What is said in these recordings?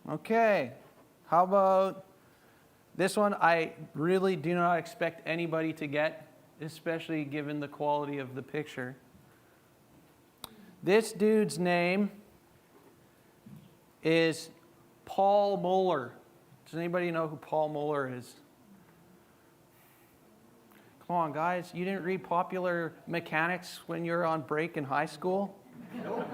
Okay. How about this one? I really do not expect anybody to get, especially given the quality of the picture. This dude's name is Paul Muller. Does anybody know who Paul Muller is? Come on, guys. You didn't read Popular Mechanics when you were on break in high school? Nope.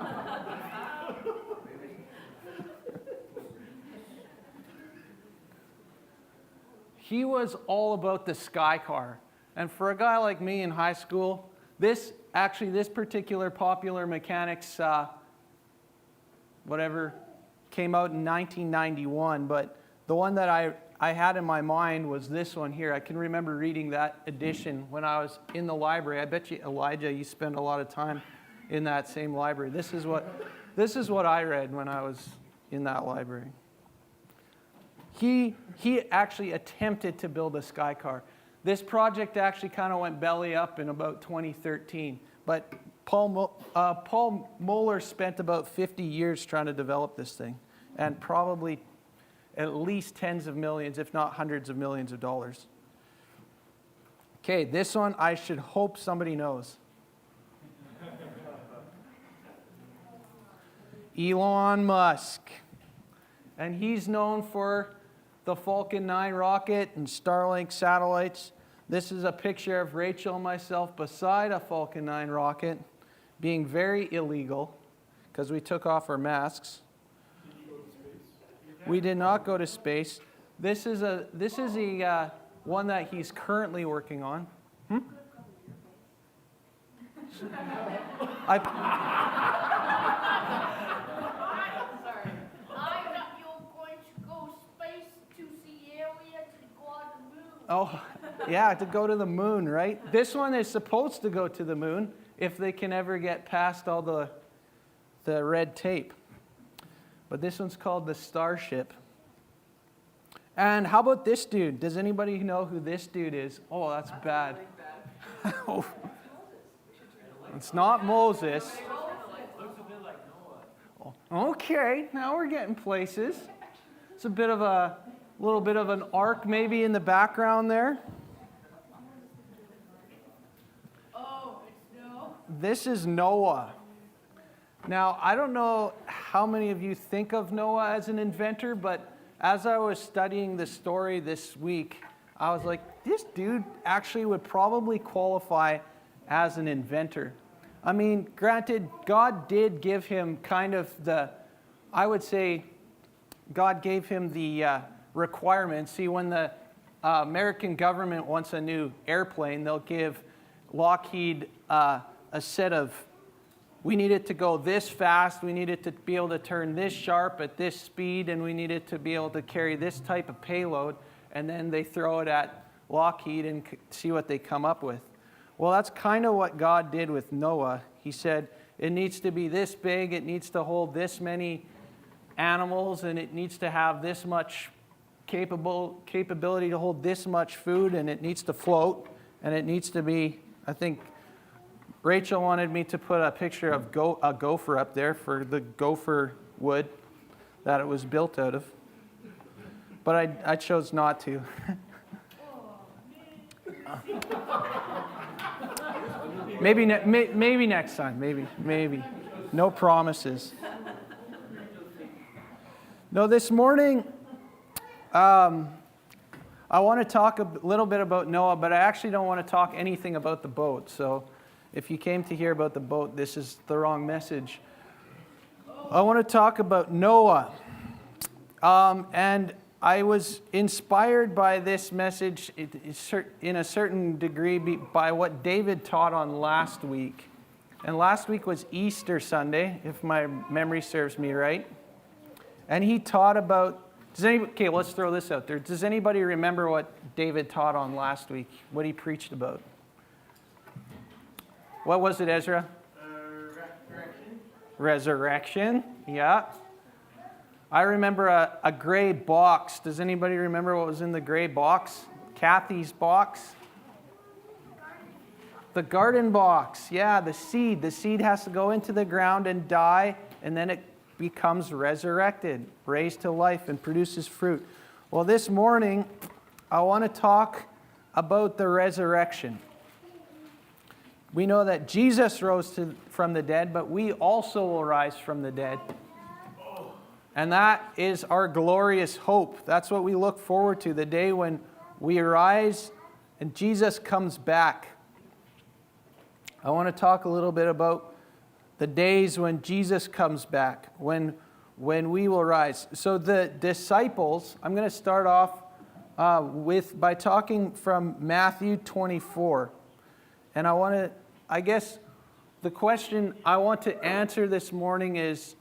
He was all about the sky car. And for a guy like me in high school, this particular Popular Mechanics, came out in 1991. But the one that I had in my mind was this one here. I can remember reading that edition when I was in the library. I bet you, Elijah, you spent a lot of time in that same library. This is what I read when I was in that library. He actually attempted to build a sky car. This project actually kind of went belly up in about 2013. But Paul Muller spent about 50 years trying to develop this thing, and probably at least tens of millions, if not hundreds of millions of dollars. Okay, this one I should hope somebody knows. Elon Musk. And he's known for the Falcon 9 rocket and Starlink satellites. This is a picture of Rachel and myself beside a Falcon 9 rocket, being very illegal because we took off our masks. We did not go to space. This is a one that he's currently working on. Oh, yeah, to go to the moon, right? This one is supposed to go to the moon if they can ever get past all the red tape. But this one's called the Starship. And how about this dude? Does anybody know who this dude is? Oh, that's bad. Oh. It's not Moses. Looks a bit like Noah. Okay, now we're getting places. It's a little bit of an ark maybe in the background there. Oh, it's Noah. This is Noah. Now, I don't know how many of you think of Noah as an inventor, but as I was studying the story this week, I was like, this dude actually would probably qualify as an inventor. I mean, granted, God did give him kind of God gave him the requirements. See, when the American government wants a new airplane, they'll give Lockheed a set of, we need it to go this fast, we need it to be able to turn this sharp at this speed, and we need it to be able to carry this type of payload, and then they throw it at Lockheed and see what they come up with. Well, that's kind of what God did with Noah. He said, it needs to be this big, it needs to hold this many animals, and it needs to have this much capability to hold this much food, and it needs to float, and it needs to be, I think Rachel wanted me to put a picture of a gopher up there for the gopher wood that it was built out of. But I chose not to. Maybe next time. Maybe. No promises. No, this morning, I want to talk a little bit about Noah, but I actually don't want to talk anything about the boat. So if you came to hear about the boat, this is the wrong message. I want to talk about Noah. And I was inspired by this message in a certain degree by what David taught on last week. And last week was Easter Sunday, if my memory serves me right. And he taught about, okay, let's throw this out there. Does anybody remember what David taught on last week? What he preached about? What was it, Ezra? Resurrection, yeah. I remember a gray box. Does anybody remember what was in the gray box? Kathy's box? The garden box, yeah, the seed. The seed has to go into the ground and die, and then it becomes resurrected, raised to life, and produces fruit. Well, this morning, I want to talk about the resurrection. We know that Jesus rose from the dead, but we also will rise from the dead. And that is our glorious hope. That's what we look forward to, the day when we rise and Jesus comes back. I want to talk a little bit about the days when Jesus comes back, when we will rise. So the disciples, I'm going to start off by talking from Matthew 24. And I guess the question I want to answer this morning is,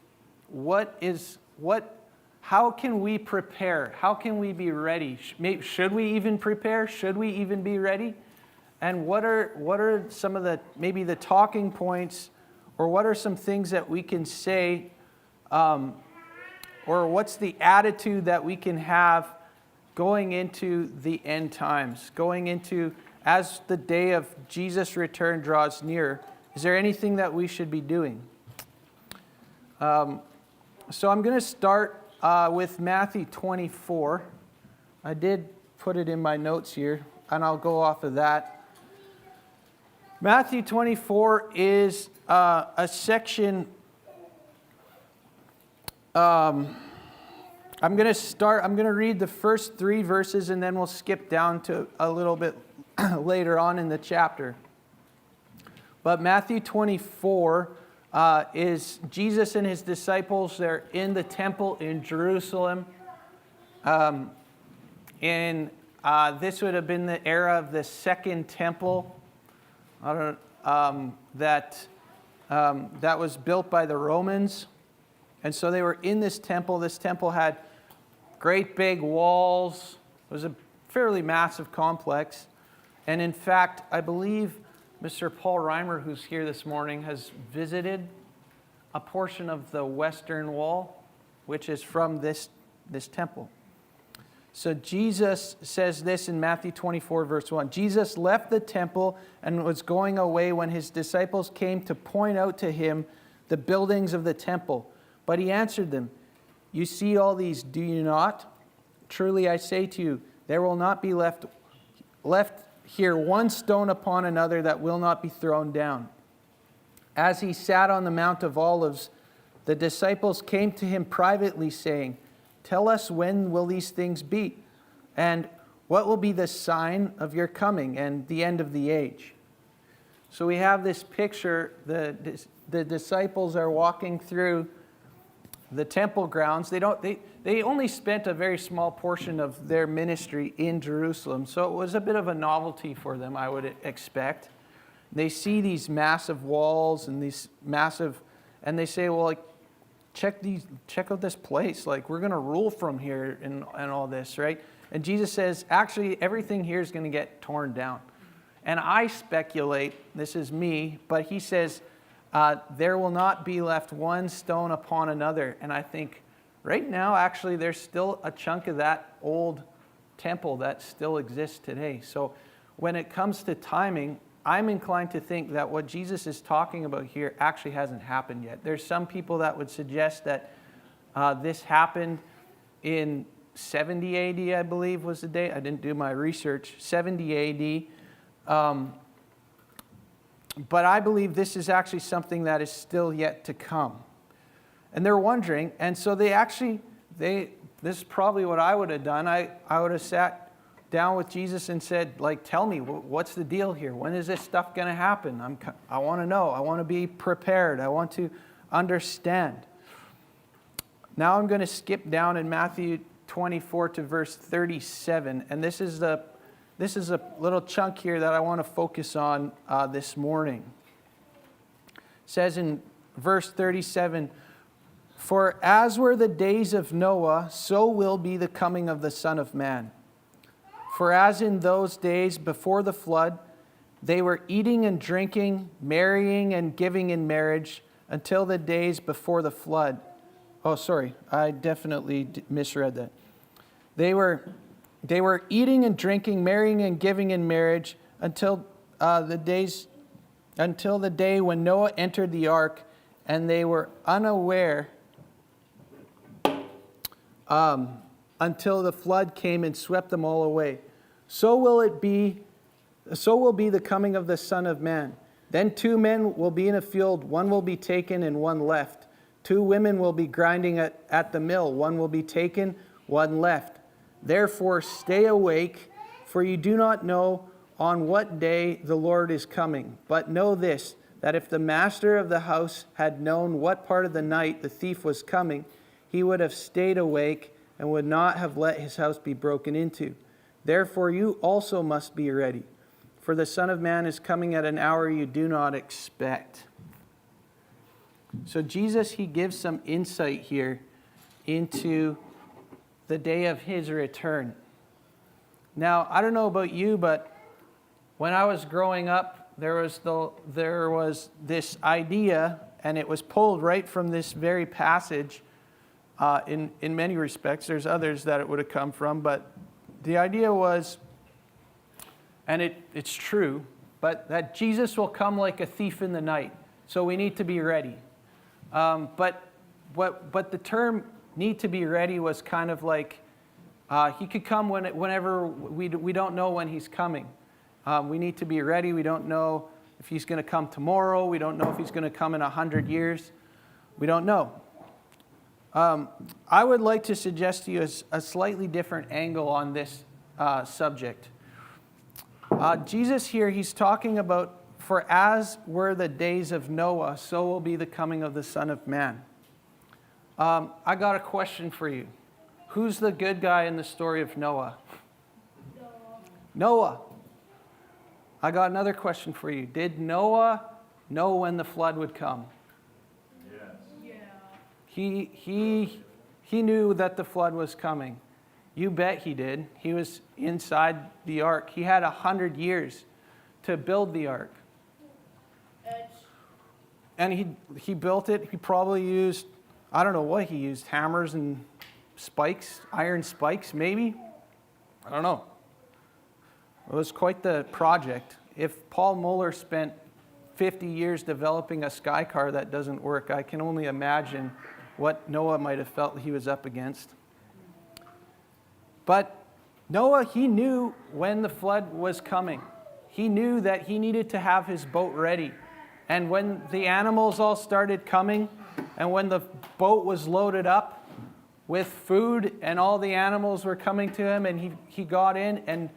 how can we prepare? How can we be ready? Should we even prepare? Should we even be ready? And what are some of maybe the talking points, or what are some things that we can say, or what's the attitude that we can have going into the end times, going into as the day of Jesus' return draws near? Is there anything that we should be doing? So I'm going to start with Matthew 24. I did put it in my notes here, and I'll go off of that. Matthew 24 is a section. I'm going to read the first 3 verses, and then we'll skip down to a little bit later on in the chapter. But Matthew 24 is Jesus and his disciples. They're in the temple in Jerusalem. And this would have been the era of the Second Temple. That was built by the Romans. And so they were in this temple. This temple had great big walls. It was a fairly massive complex. And in fact, I believe Mr. Paul Reimer, who's here this morning, has visited a portion of the western wall, which is from this temple. So Jesus says this in Matthew 24, verse 1. Jesus left the temple and was going away when his disciples came to point out to him the buildings of the temple. But he answered them, "You see all these, do you not? Truly I say to you, there will not be left here one stone upon another that will not be thrown down." As he sat on the Mount of Olives, the disciples came to him privately, saying, "Tell us, when will these things be? And what will be the sign of your coming and the end of the age?" So we have this picture. The disciples are walking through the temple grounds. They only spent a very small portion of their ministry in Jerusalem, so it was a bit of a novelty for them, I would expect. They see these massive walls and and they say, well, check out this place. Like, we're going to rule from here and all this, right? And Jesus says, actually, everything here is going to get torn down. And I speculate, this is me, but he says, there will not be left one stone upon another. And I think right now, actually, there's still a chunk of that old temple that still exists today. So when it comes to timing, I'm inclined to think that what Jesus is talking about here actually hasn't happened yet. There's some people that would suggest that this happened in 70 AD, I believe was the date. I didn't do my research. 70 AD. But I believe this is actually something that is still yet to come. And they're wondering, and so this is probably what I would have done. I would have sat down with Jesus and said, like, tell me, what's the deal here? When is this stuff going to happen? I want to know. I want to be prepared. I want to understand. Now I'm going to skip down in Matthew 24 to verse 37. And this is a little chunk here that I want to focus on this morning. It says in verse 37, "For as were the days of Noah, so will be the coming of the Son of Man. For as in those days before the flood, they were eating and drinking, marrying and giving in marriage until the days before the flood." Oh, sorry, I definitely misread that. They were eating and drinking, marrying and giving in marriage until the day when Noah entered the ark, and they were unaware until the flood came and swept them all away. So will be the coming of the Son of Man. Then 2 men will be in a field, one will be taken and one left. 2 women will be grinding at the mill, one will be taken, one left. Therefore stay awake, for you do not know on what day the Lord is coming. But know this, that if the master of the house had known what part of the night the thief was coming, he would have stayed awake and would not have let his house be broken into. Therefore you also must be ready, for the Son of Man is coming at an hour you do not expect. So Jesus, he gives some insight here into the day of his return. Now, I don't know about you, but when I was growing up, there was this idea, and it was pulled right from this very passage. In many respects, there's others that it would have come from, but the idea was, and it's true, but that Jesus will come like a thief in the night. So we need to be ready. But the term "need to be ready" was kind of like he could come whenever we don't know when he's coming. We need to be ready. We don't know if he's going to come tomorrow. We don't know if he's going to come in 100 years. We don't know. I would like to suggest to you a slightly different angle on this subject. Jesus here, he's talking about, for as were the days of Noah, so will be the coming of the Son of Man. I got a question for you. Who's the good guy in the story of Noah? Noah. I got another question for you. Did Noah know when the flood would come? Yeah. He knew that the flood was coming. You bet he did. He was inside the ark. He had 100 years to build the ark. And he built it. He probably used, I don't know what he used, hammers and spikes, iron spikes maybe. I don't know. It was quite the project. If Paul Muller spent 50 years developing a sky car that doesn't work, I can only imagine what Noah might have felt he was up against. But Noah, he knew when the flood was coming. He knew that he needed to have his boat ready. And when the animals all started coming, and when the boat was loaded up with food, and all the animals were coming to him, and he got in, and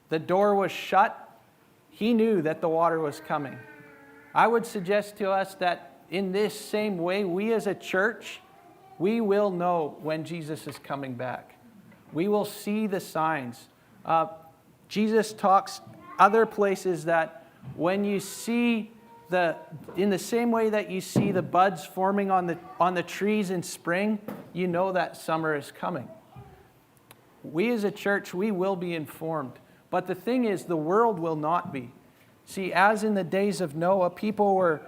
the door was shut, he knew that the water was coming. I would suggest to us that in this same way, we as a church, we will know when Jesus is coming back. We will see the signs. Jesus talks other places that when you see in the same way that you see the buds forming on the trees in spring, you know that summer is coming. We as a church, we will be informed. But the thing is, the world will not be. See, as in the days of Noah, people were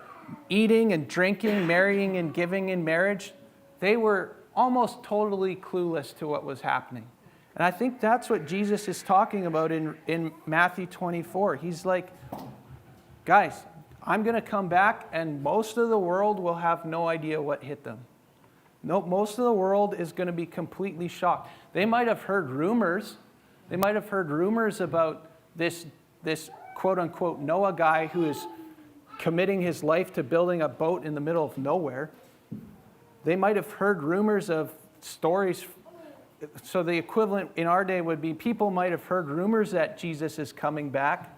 eating and drinking, marrying and giving in marriage. They were almost totally clueless to what was happening. And I think that's what Jesus is talking about in Matthew 24. He's like, guys, I'm going to come back, and most of the world will have no idea what hit them. No, most of the world is going to be completely shocked. They might have heard rumors. They might have heard rumors about this quote-unquote Noah guy who is committing his life to building a boat in the middle of nowhere. They might have heard rumors of stories. So the equivalent in our day would be people might have heard rumors that Jesus is coming back,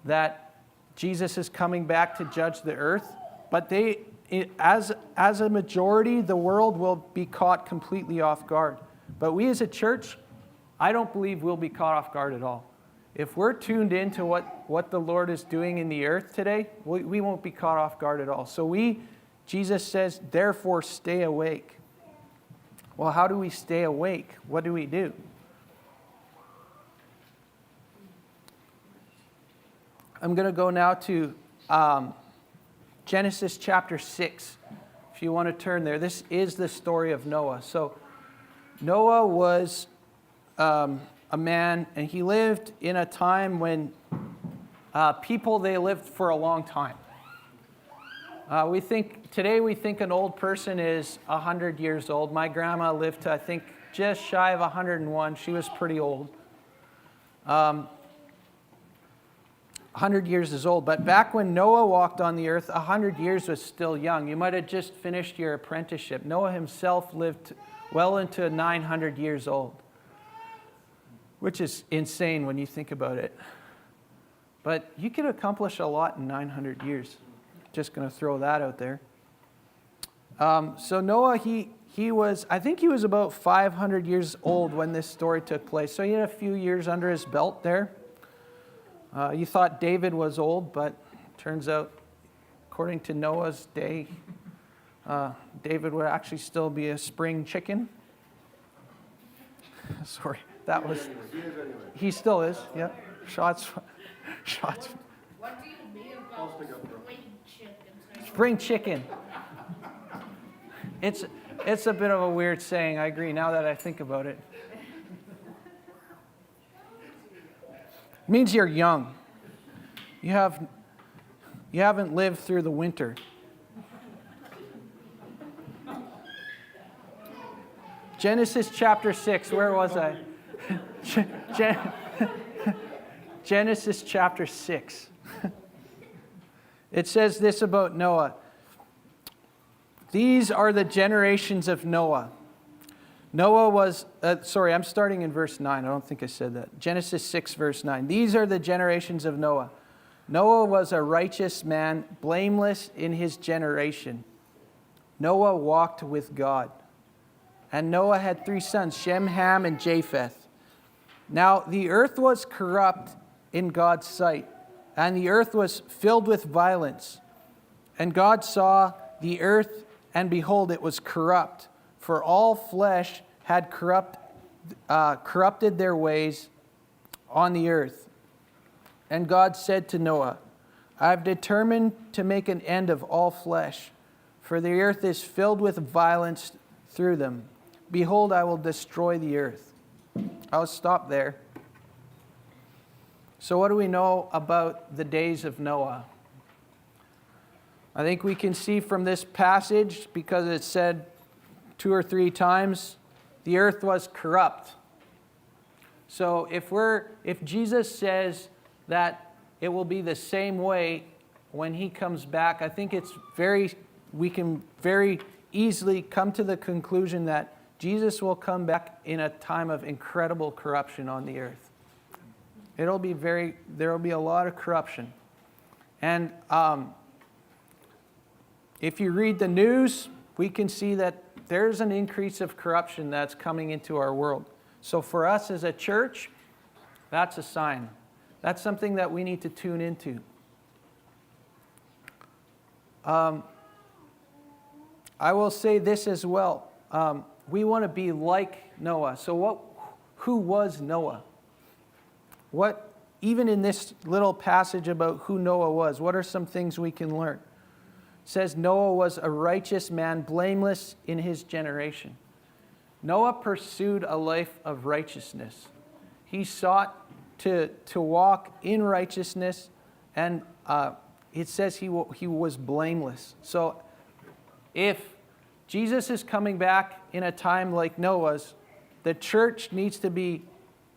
that Jesus is coming back to judge the earth. But as a majority, the world will be caught completely off guard. But we as a church, I don't believe we'll be caught off guard at all. If we're tuned into what the Lord is doing in the earth today, we won't be caught off guard at all. So Jesus says, therefore stay awake. Well, how do we stay awake? What do we do? I'm going to go now to Genesis chapter 6, if you want to turn there. This is the story of Noah. So Noah was a man, and he lived in a time when people, they lived for a long time. Today we think an old person is 100 years old. My grandma lived to, I think, just shy of 101. She was pretty old. 100 years is old. But back when Noah walked on the earth, 100 years was still young. You might have just finished your apprenticeship. Noah himself lived well into 900 years old, which is insane when you think about it. But you can accomplish a lot in 900 years. Just going to throw that out there. So Noah, he was, I think he was about 500 years old when this story took place. So he had a few years under his belt there. You thought David was old, but turns out, according to Noah's day, David would actually still be a spring chicken. Sorry, that was... He still is, yeah. Shots. What do you mean about spring chicken? Spring chicken. It's a bit of a weird saying, I agree, now that I think about it. It means you're young. You haven't lived through the winter. Genesis chapter 6, where was I? Genesis chapter 6. It says this about Noah. These are the generations of Noah. Noah was, I'm starting in verse 9. I don't think I said that. Genesis 6, verse 9. These are the generations of Noah. Noah was a righteous man, blameless in his generation. Noah walked with God. And Noah had 3 sons, Shem, Ham, and Japheth. Now the earth was corrupt in God's sight, and the earth was filled with violence. And God saw the earth, and behold, it was corrupt, for all flesh had corrupted their ways on the earth. And God said to Noah, I have determined to make an end of all flesh, for the earth is filled with violence through them. Behold, I will destroy the earth. I'll stop there. So what do we know about the days of Noah? I think we can see from this passage, because it said 2 or 3 times, the earth was corrupt. So if Jesus says that it will be the same way when he comes back, I think we can very easily come to the conclusion that Jesus will come back in a time of incredible corruption on the earth. There will be a lot of corruption. And if you read the news, we can see that there's an increase of corruption that's coming into our world. So for us as a church, that's a sign. That's something that we need to tune into. I will say this as well. We want to be like Noah. So who was Noah? Even in this little passage about who Noah was, what are some things we can learn? It says Noah was a righteous man, blameless in his generation. Noah pursued a life of righteousness. He sought to walk in righteousness, and it says he was blameless. So if Jesus is coming back in a time like Noah's, the church needs to be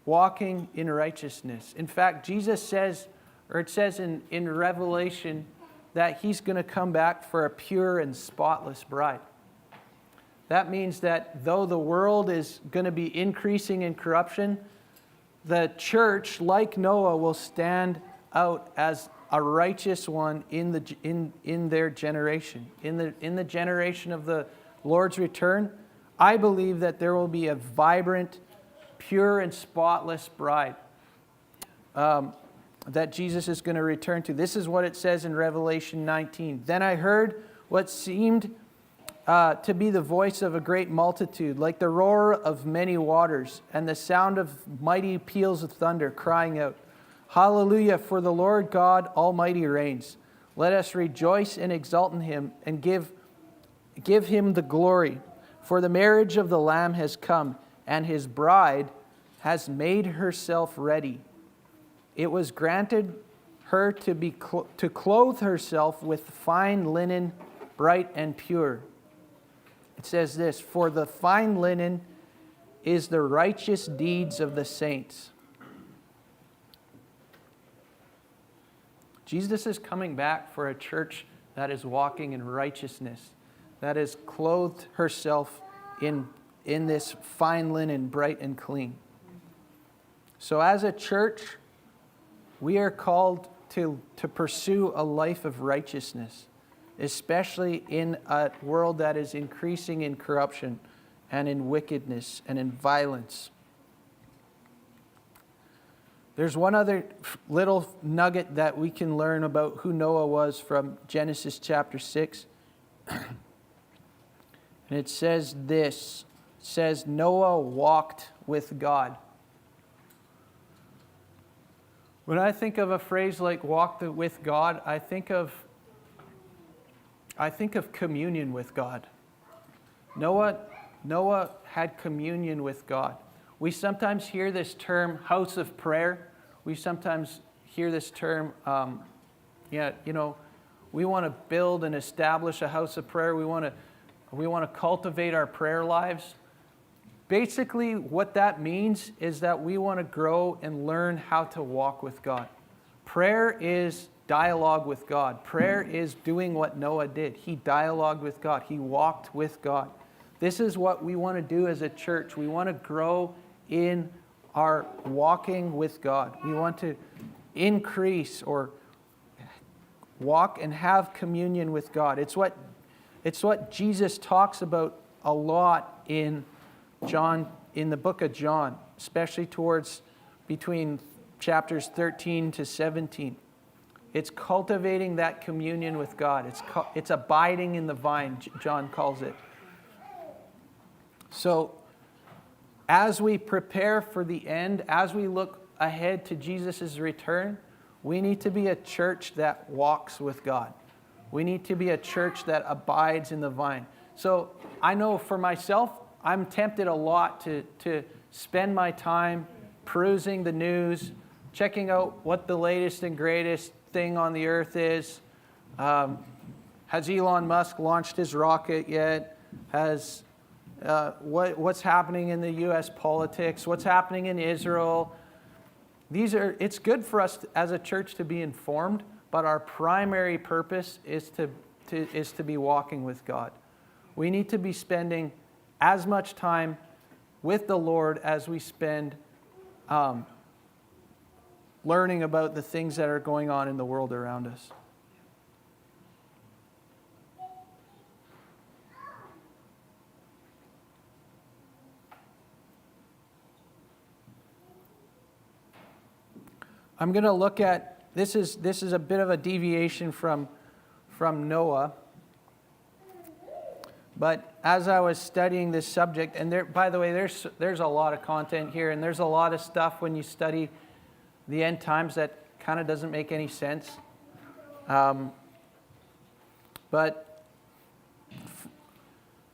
walking in righteousness. In fact, Jesus says, or it says in Revelation, that he's going to come back for a pure and spotless bride. That means that though the world is going to be increasing in corruption, the church, like Noah, will stand out as a righteous one in their generation. In the generation of the Lord's return, I believe that there will be a vibrant, pure, and spotless bride that Jesus is going to return to. This is what it says in Revelation 19. Then I heard what seemed to be the voice of a great multitude, like the roar of many waters, and the sound of mighty peals of thunder, crying out, Hallelujah, for the Lord God Almighty reigns. Let us rejoice and exult in him, and give him the glory. For the marriage of the Lamb has come, and his bride has made herself ready. It was granted her to clothe herself with fine linen, bright and pure. It says this, for the fine linen is the righteous deeds of the saints. Jesus is coming back for a church that is walking in righteousness, that has clothed herself in this fine linen, bright and clean. So as a church, we are called to pursue a life of righteousness, especially in a world that is increasing in corruption and in wickedness and in violence. There's one other little nugget that we can learn about who Noah was from Genesis chapter 6. And it says this. It says, Noah walked with God. When I think of a phrase like walk with God, I think of communion with God. Noah had communion with God. We sometimes hear this term house of prayer. We sometimes hear this term, we want to build and establish a house of prayer. We want to cultivate our prayer lives. Basically, what that means is that we want to grow and learn how to walk with God. Prayer is dialogue with God. Prayer is doing what Noah did. He dialogued with God. He walked with God. This is what we want to do as a church. We want to grow in our walking with God. We want to increase or walk and have communion with God. It's what Jesus talks about a lot in the book of John, especially towards between chapters 13 to 17. It's cultivating that communion with God. It's abiding in the vine, John calls it. So, as we prepare for the end, as we look ahead to Jesus' return, we need to be a church that walks with God. We need to be a church that abides in the vine. So, I know for myself, I'm tempted a lot to spend my time perusing the news, checking out what the latest and greatest thing on the earth is. Has Elon Musk launched his rocket yet? What's happening in the U.S. politics? What's happening in Israel? It's good for us as a church to be informed, but our primary purpose is to be walking with God. We need to be spending as much time with the Lord as we spend learning about the things that are going on in the world around us. I'm going to look at, this is a bit of a deviation from Noah. But as I was studying this subject, and by the way, there's a lot of content here, and there's a lot of stuff when you study the end times that kind of doesn't make any sense. But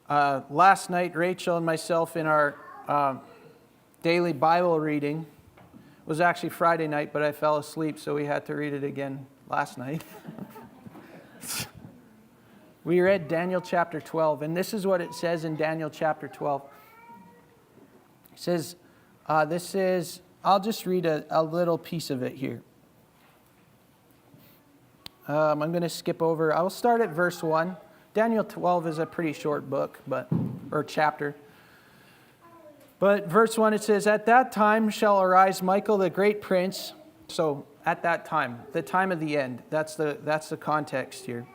last night, Rachel and myself in our daily Bible reading, it was actually Friday night, but I fell asleep, so we had to read it again last night. We read Daniel chapter 12, and this is what it says in Daniel chapter 12. It says, I'll just read a little piece of it here. I'm going to skip over. I'll start at verse 1. Daniel 12 is a pretty short book, or chapter. But verse 1, it says, At that time shall arise Michael the great prince. So, at that time, the time of the end. That's the context here.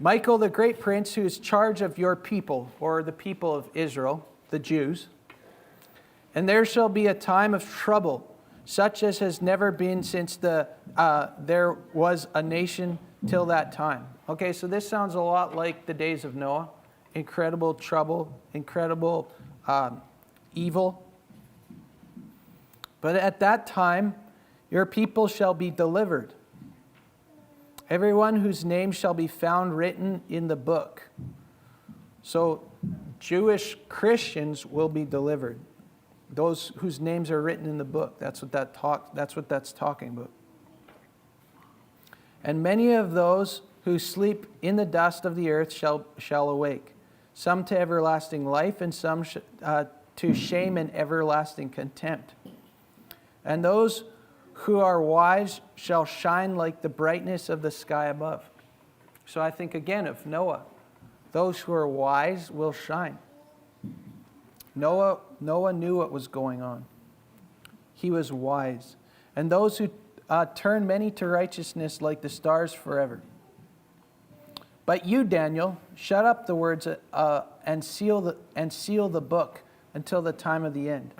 Michael the great prince, who is charge of your people, or the people of Israel, the Jews. And there shall be a time of trouble, such as has never been since there was a nation till that time. Okay, so this sounds a lot like the days of Noah. Incredible trouble, incredible evil. But at that time, your people shall be delivered. Everyone whose name shall be found written in the book. So Jewish Christians will be delivered. Those whose names are written in the book. That's what that's talking about. And many of those who sleep in the dust of the earth shall awake. Some to everlasting life, and some to shame and everlasting contempt. And those who are wise shall shine like the brightness of the sky above. So I think again of Noah. Those who are wise will shine. Noah knew what was going on. He was wise. And those who turn many to righteousness like the stars forever. But you, Daniel, shut up the words and seal the book until the time of the end.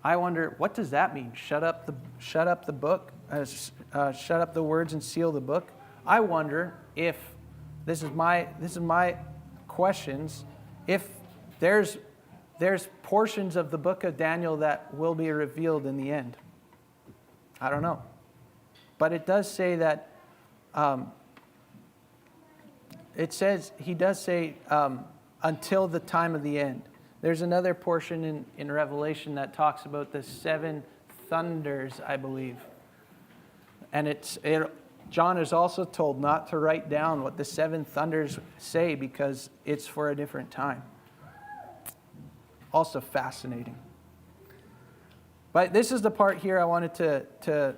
I wonder, what does that mean? Shut up the book, shut up the words and seal the book. I wonder if this is my questions. If there's portions of the book of Daniel that will be revealed in the end. I don't know, but it does say that. He does say until the time of the end. There's another portion in Revelation that talks about the 7 thunders, I believe. And John is also told not to write down what the 7 thunders say because it's for a different time. Also fascinating. But this is the part here I wanted to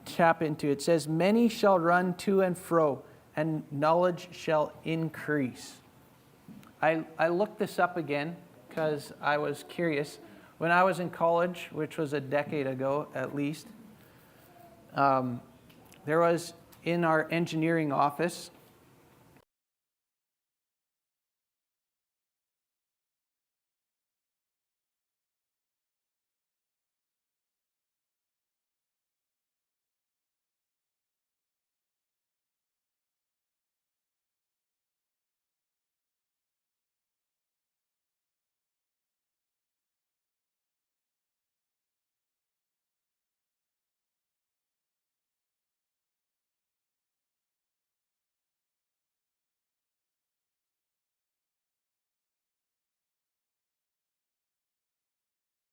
tap into. It says, many shall run to and fro, and knowledge shall increase. I looked this up again because I was curious. When I was in college, which was a decade ago at least, there was in our engineering office,